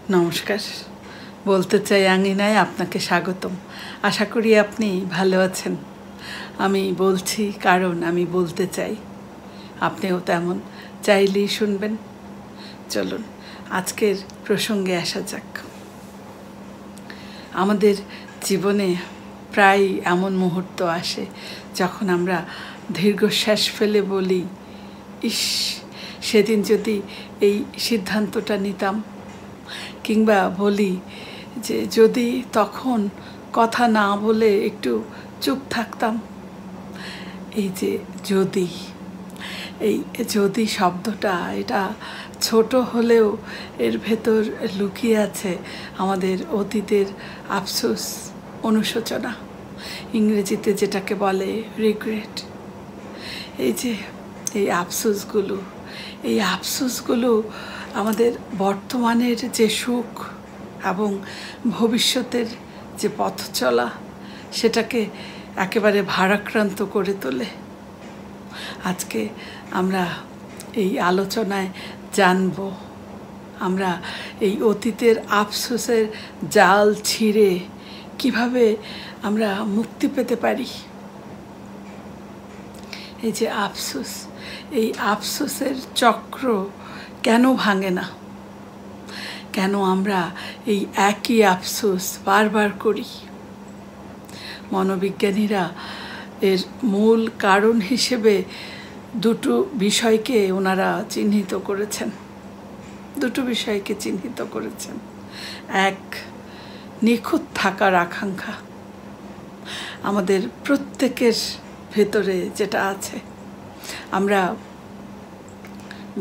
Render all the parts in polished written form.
নমস্কার। বলতে চাই আঙিনায় আপনাকে স্বাগতম। আশা করি আপনি ভালো আছেন। আমি বলছি কারণ আমি বলতে চাই, আপনিও তেমন চাইলেই শুনবেন। চলুন আজকের প্রসঙ্গে আসা যাক। আমাদের জীবনে প্রায় এমন মুহূর্ত আসে যখন আমরা দীর্ঘশ্বাস ফেলে বলি, ইস, সেদিন যদি এই সিদ্ধান্তটা নিতাম, কিংবা বলি যে যদি তখন কথা না বলে একটু চুপ থাকতাম। এই যে যদি শব্দটা, এটা ছোট হলেও এর ভেতর লুকিয়ে আছে আমাদের অতীতের আফসোস, অনুশোচনা, ইংরেজিতে যেটাকে বলে রিগ্রেট। এই আফসোসগুলো আমাদের বর্তমানের যে সুখ এবং ভবিষ্যতের যে পথ চলা, সেটাকে একেবারে ভারাক্রান্ত করে তোলে। আজকে আমরা এই আলোচনায় জানব আমরা এই অতীতের আফসোসের জাল ছিঁড়ে কিভাবে আমরা মুক্তি পেতে পারি। এই যে আফসোস, এই আফসোসের চক্র কেন ভাঙে না? কেন আমরা এই একই আফসোস বারবার করি? মনোবিজ্ঞানীরা এর মূল কারণ হিসেবে দুটো বিষয়কে ওনারা চিহ্নিত করেছেন। এক, নিখুঁত থাকার আকাঙ্ক্ষা। আমাদের প্রত্যেকের ভেতরে যেটা আছে, আমরা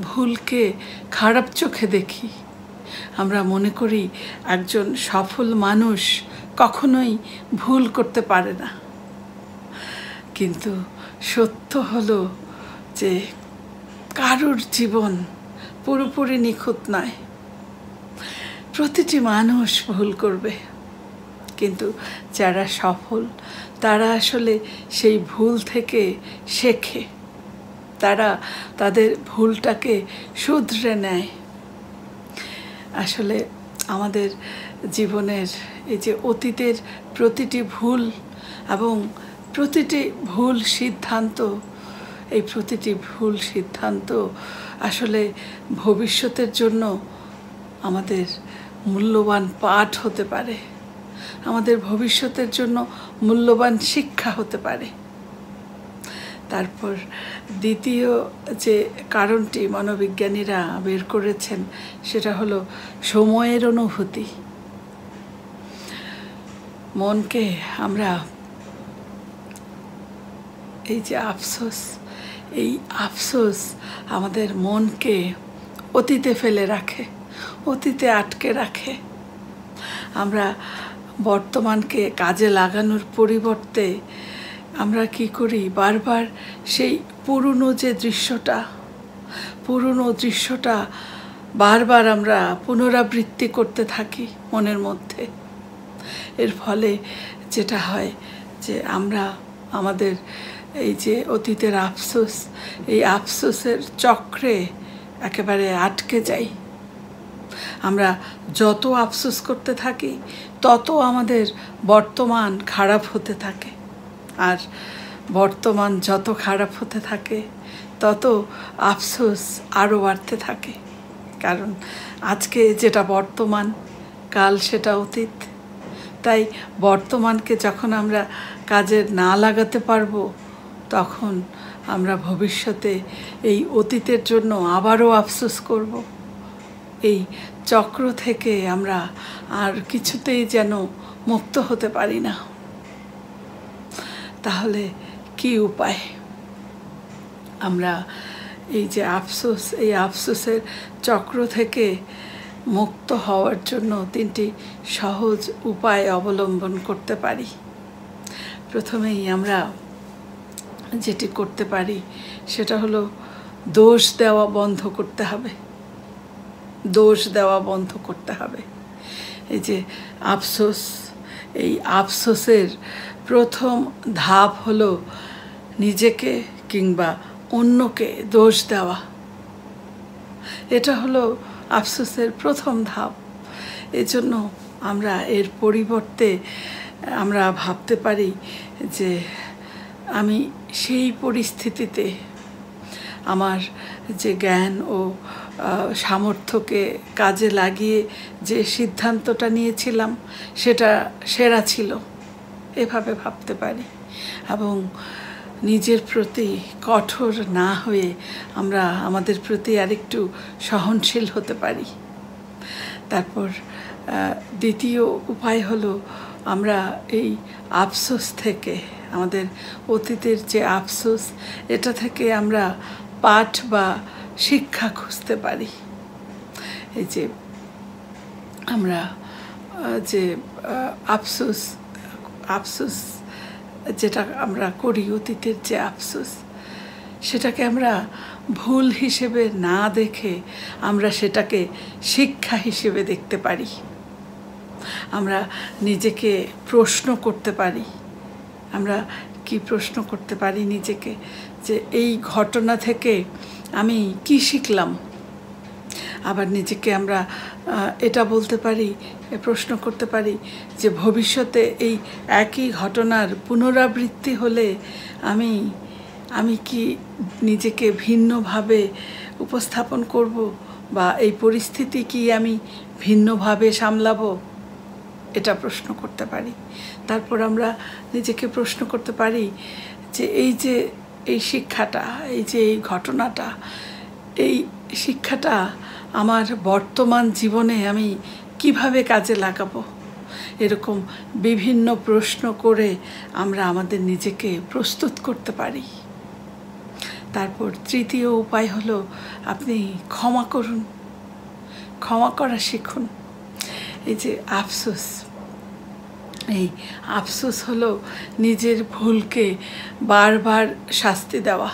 ভুলকে খারাপ চোখে দেখি। আমরা মনে করি একজন সফল মানুষ কখনোই ভুল করতে পারে না। কিন্তু সত্য হলো যে কারোর জীবন পুরোপুরি নিখুঁত নয়। প্রতিটি মানুষ ভুল করবে, কিন্তু যারা সফল তারা আসলে সেই ভুল থেকে শেখে। তারা তাদের ভুলটাকে শুধরে নেয়। আসলে আমাদের জীবনের এই যে অতীতের প্রতিটি ভুল এবং প্রতিটি ভুল সিদ্ধান্ত আসলে ভবিষ্যতের জন্য আমাদের মূল্যবান পাঠ হতে পারে, আমাদের ভবিষ্যতের জন্য মূল্যবান শিক্ষা হতে পারে। তারপর দ্বিতীয় যে কারণটি মনোবিজ্ঞানীরা বের করেছেন, সেটা হলো সময়ের অনুভূতি। মনকে আমরা এই আফসোস আমাদের মনকে অতীতে ফেলে রাখে, অতীতে আটকে রাখে। আমরা বর্তমানকে কাজে লাগানোর পরিবর্তে আমরা কি করি, বারবার সেই পুরনো দৃশ্যটা বারবার আমরা পুনরাবৃত্তি করতে থাকি মনের মধ্যে। এর ফলে যেটা হয় যে আমরা আমাদের এই যে অতীতের এই আফসোসের চক্রে একেবারে আটকে যাই। আমরা যত আফসোস করতে থাকি তত আমাদের বর্তমান খারাপ হতে থাকে, আর বর্তমান যত খারাপ হতে থাকে তত আফসোস আরও বাড়তে থাকে। কারণ আজকে যেটা বর্তমান, কাল সেটা অতীত। তাই বর্তমানকে যখন আমরা কাজে না লাগাতে পারবো, তখন আমরা ভবিষ্যতে এই অতীতের জন্য আবারও আফসোস করব। এই চক্র থেকে আমরা আর কিছুতেই যেন মুক্ত হতে পারি না। তাহলে কি উপায়? আমরা এই যে এই আফসোসের চক্র থেকে মুক্ত হওয়ার জন্য 3টি সহজ উপায় অবলম্বন করতে পারি। প্রথমেই আমরা যেটি করতে পারি সেটা হলো দোষ দেওয়া বন্ধ করতে হবে। এই যে এই আফসোসের প্রথম ধাপ হলো নিজেকে কিংবা অন্যকে দোষ দেওয়া। এটা হলো আফসোসের প্রথম ধাপ। এজন্য আমরা এর পরিবর্তে আমরা ভাবতে পারি যে আমি সেই পরিস্থিতিতে আমার যে জ্ঞান ও সামর্থ্যকে কাজে লাগিয়ে যে সিদ্ধান্তটা নিয়েছিলাম সেটা সেরা ছিল, এভাবে ভাবতে পারি। এবং নিজের প্রতি কঠোর না হয়ে আমরা আমাদের প্রতি আরেকটু সহনশীল হতে পারি। তারপর দ্বিতীয় উপায় হলো আমরা এই আফসোস থেকে, আমাদের অতীতের যে আফসোস, এটা থেকে আমরা পাঠ বা শিক্ষা খুঁজতে পারি। এই যে আমরা যে আফসোস যেটা আমরা করি, অতীতের যে আফসোস, সেটাকে আমরা ভুল হিসেবে না দেখে আমরা সেটাকে শিক্ষা হিসেবে দেখতে পারি। আমরা নিজেকে প্রশ্ন করতে পারি। আমরা কি প্রশ্ন করতে পারি নিজেকে, যে এই ঘটনা থেকে আমি কি শিখলাম। আবার নিজেকে আমরা এটা বলতে পারি, প্রশ্ন করতে পারি যে ভবিষ্যতে এই একই ঘটনার পুনরাবৃত্তি হলে আমি কি নিজেকে ভিন্নভাবে উপস্থাপন করব, বা এই পরিস্থিতি কি আমি ভিন্নভাবে সামলাবো, এটা প্রশ্ন করতে পারি। তারপর আমরা নিজেকে প্রশ্ন করতে পারি যে এই শিক্ষাটা, এই ঘটনাটা, এই শিক্ষাটা আমার বর্তমান জীবনে আমি কিভাবে কাজে লাগাবো। এরকম বিভিন্ন প্রশ্ন করে আমরা আমাদের নিজেকে প্রস্তুত করতে পারি। তারপর তৃতীয় উপায় হলো আপনি ক্ষমা করুন, ক্ষমা করা শিখুন। এই যে আফসোস, এই আফসোস হলো নিজের ভুলকে বারবার শাস্তি দেওয়া।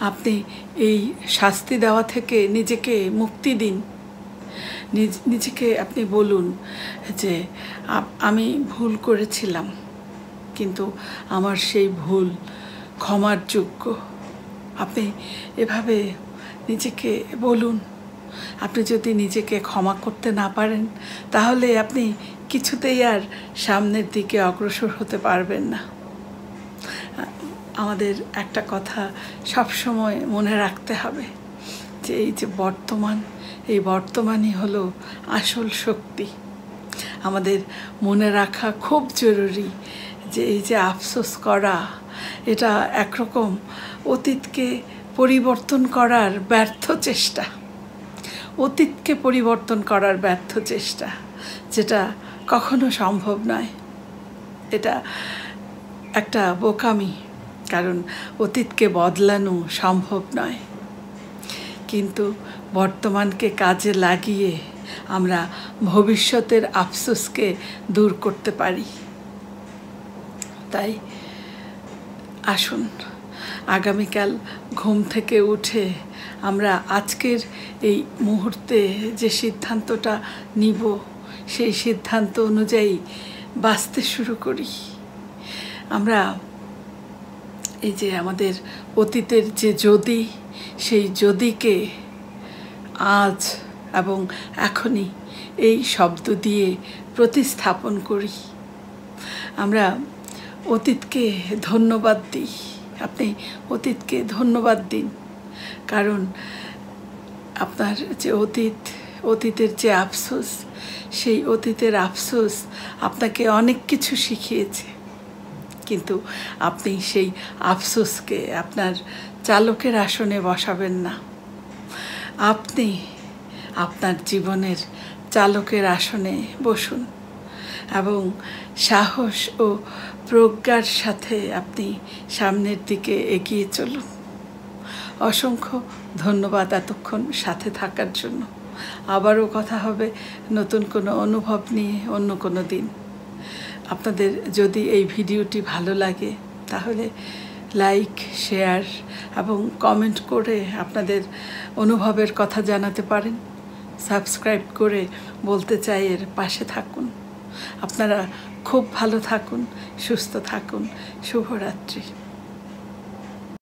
আপনি এই শাস্তি দেওয়া থেকে নিজেকে মুক্তি দিন। নিজেকে আপনি বলুন যে আমি ভুল করেছিলাম, কিন্তু আমার সেই ভুল ক্ষমার যোগ্য। আপনি এভাবে নিজেকে বলুন। আপনি যদি নিজেকে ক্ষমা করতে না পারেন, তাহলে আপনি কিছুতেই আর সামনের দিকে অগ্রসর হতে পারবেন না। আমাদের একটা কথা সবসময় মনে রাখতে হবে যে এই যে এই বর্তমানই হলো আসল শক্তি। আমাদের মনে রাখা খুব জরুরি যে এই যে আফসোস করা, এটা একরকম অতীতকে পরিবর্তন করার ব্যর্থ চেষ্টা। অতীতকে পরিবর্তন করার ব্যর্থ চেষ্টা, যেটা কখনো সম্ভব নয়। এটা একটা বোকামি, কারণ অতীতকে বদলানো সম্ভব নয়। কিন্তু বর্তমানকে কাজে লাগিয়ে আমরা ভবিষ্যতের আফসোসকে দূর করতে পারি। তাই আসুন, আগামীকাল ঘুম থেকে উঠে আমরা আজকের এই মুহূর্তে যে সিদ্ধান্তটা নিব, সেই সিদ্ধান্ত অনুযায়ী বাঁচতে শুরু করি। আমরা এই যে আমাদের অতীতের যে সেই যদিকে আজ এবং এখনই এই শব্দ দিয়ে প্রতিস্থাপন করি। আমরা অতীতকে ধন্যবাদ দিই। আপনি অতীতকে ধন্যবাদ দিন, কারণ আপনার যে অতীতের যে আফসোস, সেই অতীতের আফসোস আপনাকে অনেক কিছু শিখিয়েছে। কিন্তু আপনি সেই আফসোসকে আপনার চালকের আসনে বসাবেন না। আপনি আপনার জীবনের চালকের আসনে বসুন এবং সাহস ও প্রজ্ঞার সাথে আপনি সামনের দিকে এগিয়ে চলুন। অসংখ্য ধন্যবাদ এতক্ষণ সাথে থাকার জন্য। আবারও কথা হবে নতুন কোনো অনুভব নিয়ে অন্য কোনো দিন। আপনাদের যদি এই ভিডিওটি ভালো লাগে, তাহলে লাইক, শেয়ার এবং কমেন্ট করে আপনাদের অনুভবের কথা জানাতে পারেন। সাবস্ক্রাইব করে বলতে চাই এর পাশে থাকুন। আপনারা খুব ভালো থাকুন, সুস্থ থাকুন। শুভরাত্রি।